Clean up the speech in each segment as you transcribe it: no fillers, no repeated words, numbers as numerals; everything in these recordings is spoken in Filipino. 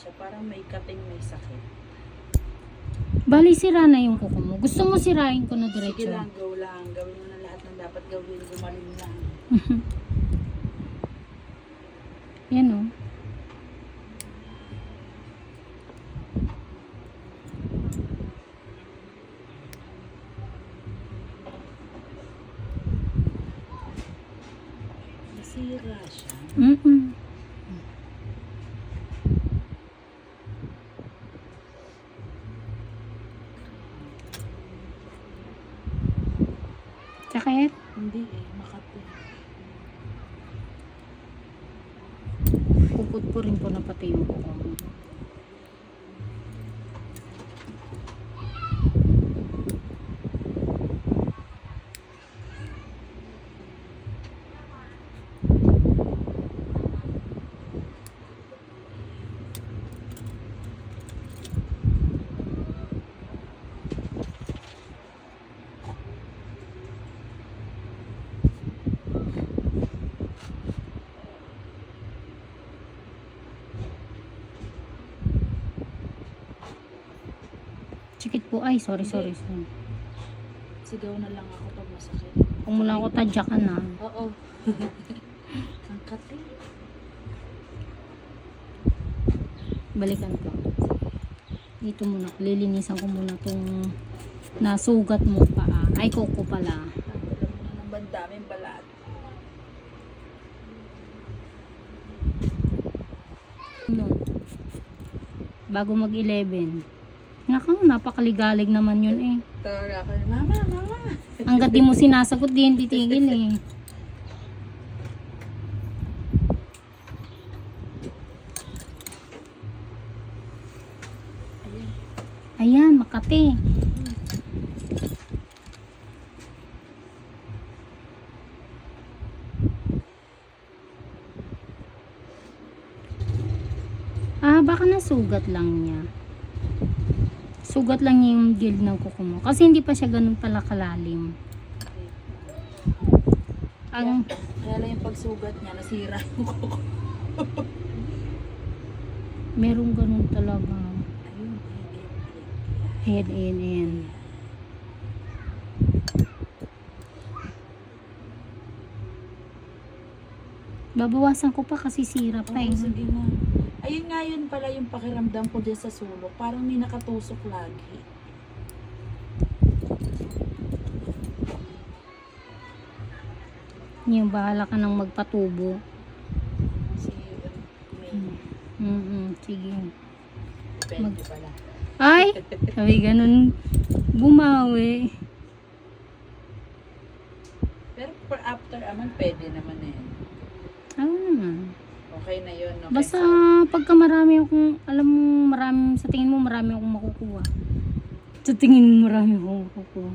siya. Parang may kating may sakit. Bali, sira na yung kuko mo. Gusto mo sirain ko na Sige diretso? lang, go lang. Gawin mo na lahat ng dapat gawin. Gumaling lang. Yan o. Nasira siya. Mm-mm. Sakit? Hindi eh, makati. Puput ko rin po na pati yung kuko mo. Sikit po. Ay, sorry. Sigaw na lang ako pag masakit. Kung mula ko tadyakan na. Oo. Ang kati. Balikan ko. Dito muna. Lilinisan ko muna tong nasugat mo pa. Ay, kuko pala. Alam mo na naman daming balat. No. Bago mag-11. Naka, napakaligalig naman yun eh. Tawag ako, mama. Hanggat di mo sinasagot, di hindi tigil eh. Ayan, Makati. Baka nasugat lang niya. Sugat lang niya yung gilid ng kuko mo. Kasi hindi pa siya ganun pala kalalim. Ang Kaya lang yung pagsugat niya, nasira yung kuko. merong ganun talaga. Ayun, Head in. Babawasan ko pa kasi sira pa eh. Oo, sige na. Ayun nga yun pala yung pakiramdam ko dyan sa sulok. Parang may nakatusok lagi. Yung bahala ka nang magpatubo. Si May. Sige. Depende pala. Ay! Sabi ganun. Bumawi. Pero for after aman, pwede naman eh. Ano naman. Okay na yun. Okay. Basta pagka marami akong, alam mo, sa tingin mo marami akong makukuha. Sa tingin mo marami akong makukuha.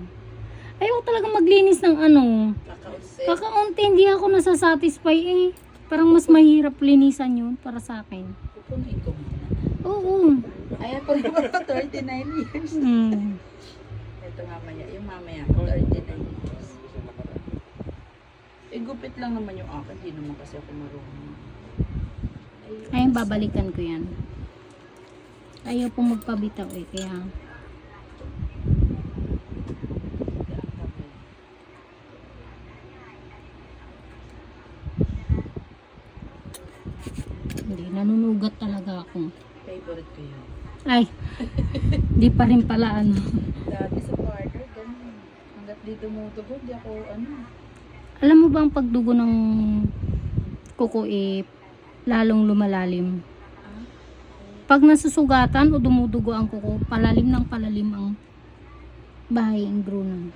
Ayoko talaga maglinis ng ano. Kakausip. Kakaunti, hindi ako nasasatisfy eh. Parang mas mahirap linisan yun para sa akin. Pupunuin ko muna. Oo. Ayan pa rin ako, 39 years. Ito mamaya, yung mamaya, 39 years. Eh, gupit lang naman yung akin. Di naman kasi ako marunong. Ayun, babalikan ko yan. Ayaw po magpabitaw eh, kaya hindi, nanunugat talaga ako. Favorite ko yun. Ay, di pa rin pala ano. Dati sa partner, ganun. Hanggat di dumudugo, di ako ano. Alam mo ba ang pagdugo ng kuko eh, lalong lumalalim? Ah? Pag nasusugatan o dumudugo ang kuko, palalim ng palalim ang bahay ingrunan.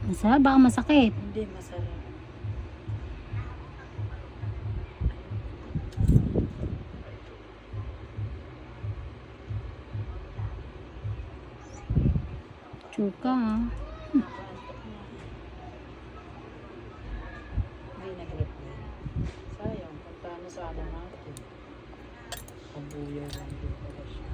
Masarap, baka masakit. Hindi, masarap. Chuka ha. Nakaantok na. Hindi nag-reply. Sayang, punta na sana natin. Pabuya lang din pala siya.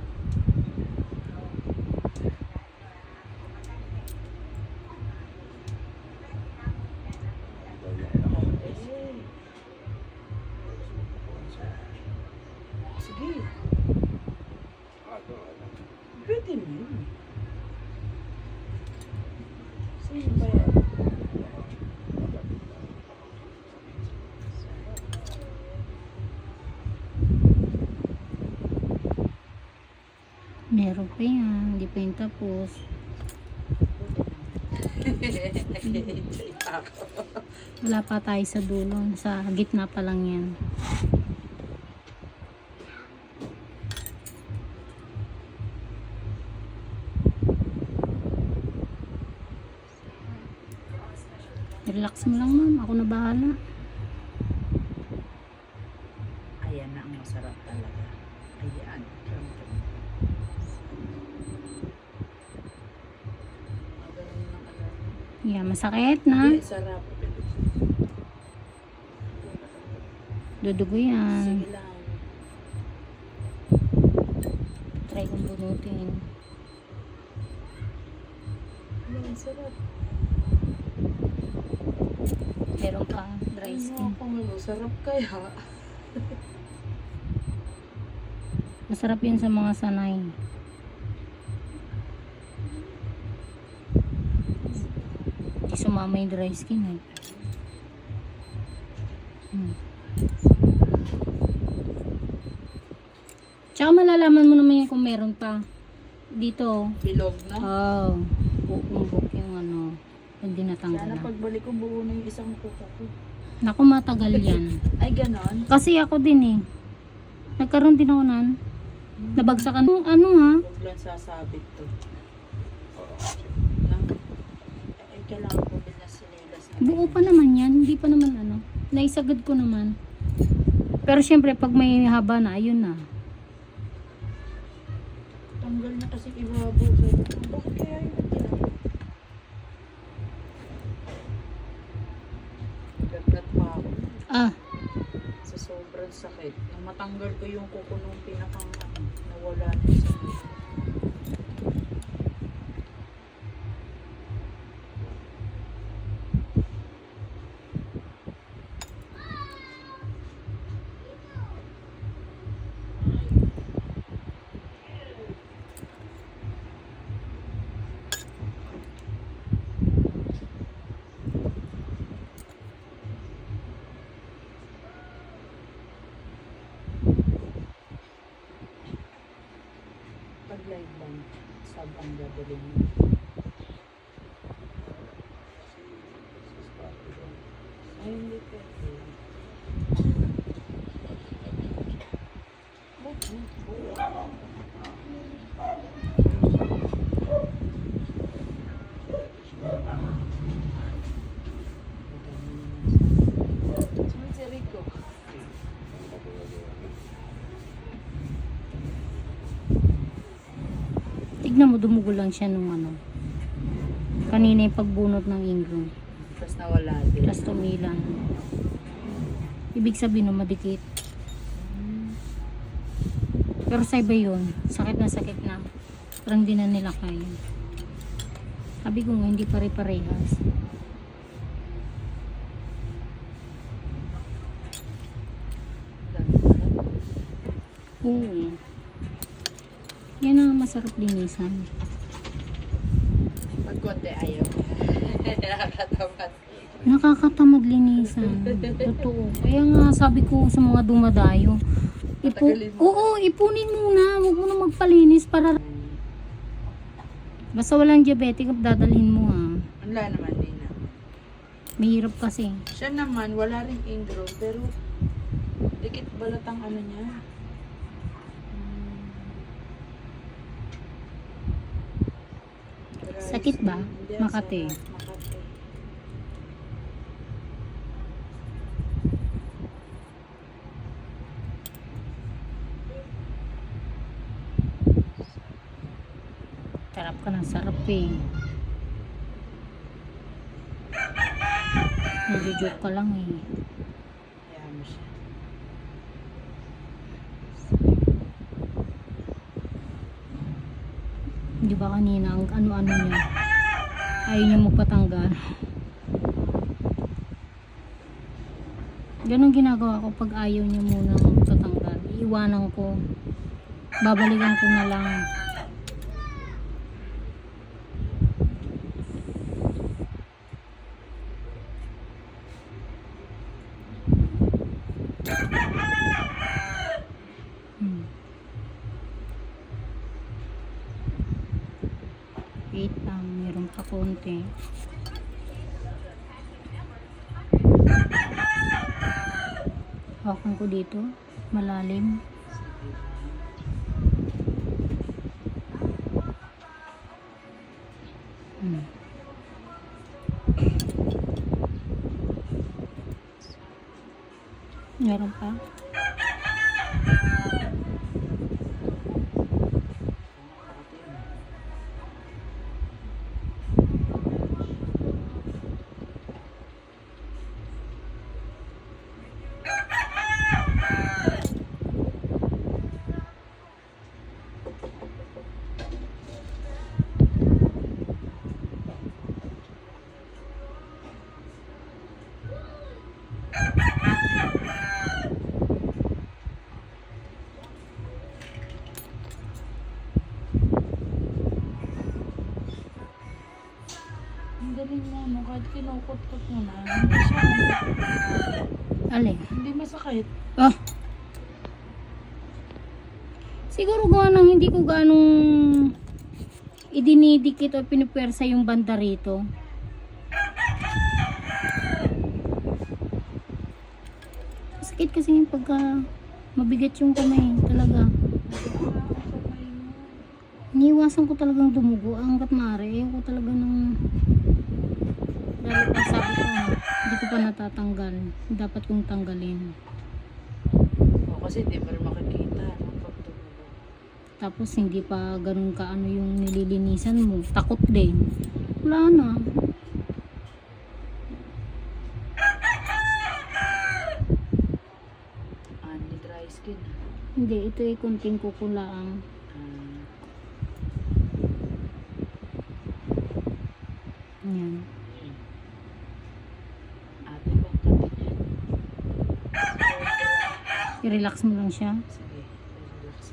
Sino ba yan? Meron pa yan. Hindi pa yung tapos. Nag-enjoy pa ako. Wala pa tayo sa dulo. Sa gitna pa lang yan. Relax mo lang, ma'am. Ako na bahala. Ayan na ang masarap talaga. Ayan. Magaling ng alam. Yeah, masakit na. Hindi, sarap. Dudugo yan. Sige lang. Try kong bunutin. Ayan, sarap. Meron pa dry Ano skin. ako nga, sarap kaya. Masarap yun sa mga sanay. Hindi sumama yung dry skin eh. Tsaka malalaman mo naman yun kung meron pa. Dito. Bilog na. Oh. Bukumbok yung ano. Pag di natanggal Sana na. pagbalik ko buo na yung isang kuko ko. Naku, matagal yan. Ay, ganon. Kasi ako din eh. Nagkaroon din ako nan. Nabagsakan. Ano ha? Huwag lang sasabit to. Lang. Ay, kailangan ko din na sinilas na. Buo pa naman yan. Hindi pa naman ano. Naisagad ko naman. Pero syempre pag may haba na, ayun na. Tanggal na kasi ibabo. Sabi ko, bakit kaya yun ginagawa? Gagat pa ako. Ah, Sa sobrang sakit. Nang matanggal ko yung kuko nung pinakang nawala na yung sakit. Pag live lang, sab ang gagawin mo. Ay, hindi pwede. Sunod si Rico. tignan mo, dumugo lang siya nung ano. Kanina yung pagbunot ng ingrown. Tapos nawala din. Tapos tumilan. Ibig sabihin no, madikit. Pero sa iba yun, sakit na sakit na. Parang di na nila kaya. Sabi ko nga, hindi pare-parehas. Oo. Yan ang masarap linisan. Pag konti ayaw. Nakakatamad. Nakakatamad linisan. Totoo. Kaya nga sabi ko sa mga dumadayo, Patagalin mo. oo, ipunin muna. Huwag mo na magpalinis para basta walang diabetic, dadalhin mo ha. Wala naman din na. Mahirap kasi. Siya naman, wala rin ingrown, pero dikit balatang ano niya. Dry Sakit ba? skin. Hindi, Makati. sarap. Makati. Sarap ka ng sarap eh. Nagjo-joke ka lang eh. Kaya mo siya. Di ba kanina ang ano-ano niya? Ayaw niya magpatanggal. Ganon ginagawa ko pag ayaw niya muna magpatanggal. Iiwanan ko. Babalikan ko na lang. konti. Hawakan ko dito. Malalim. Hmm. Meron pa? Ang galing mo, no? Kahit kinukot-kot mo na, hindi siya, Alin? hindi masakit. Oh. Siguro gawa hindi ko ganong idinidikit o pinipwersa yung banda rito. Sakit kasi yung pagka mabigat yung kamay talaga. Iniiwasan ko talagang dumugo hanggat maaari. Ayaw ko talaga ng dahil pa sabi ko hindi ko pa natatanggal. Dapat kong tanggalin. O, kasi di pa rin makikita, no? Pag tumulo. Tapos hindi pa ganun ka ano yung nililinisan mo. Takot din. Wala na. Hindi dry skin, ha? Hindi, ito ay kunting kukulaang. Yan. Ate, bang katin yan? I-relax mo lang siya. Sige, relax.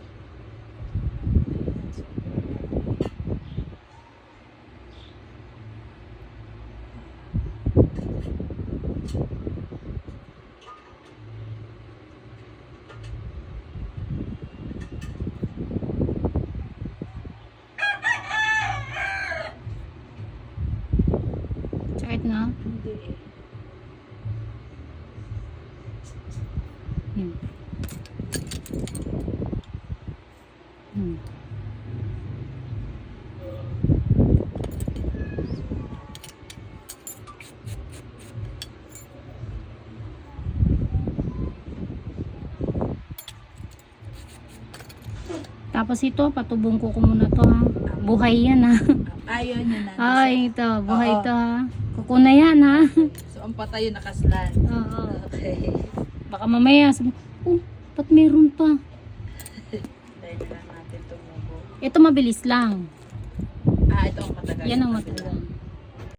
Sakit na. Hindi eh. Hmm. Hmm. Tapos ito, patubong ko muna to ha. Buhay yan ha. Ayaw niya na. Ay, ito, buhay Oo. ito ha. Kuko na yan ha. So, ang patay yung nakaslan. Oo. Okay. Baka mamaya sabi, oh, ba't meron pa? Dahil na lang natin tumubo. Ito mabilis lang. Ito ang matagal. Yan ang matagal.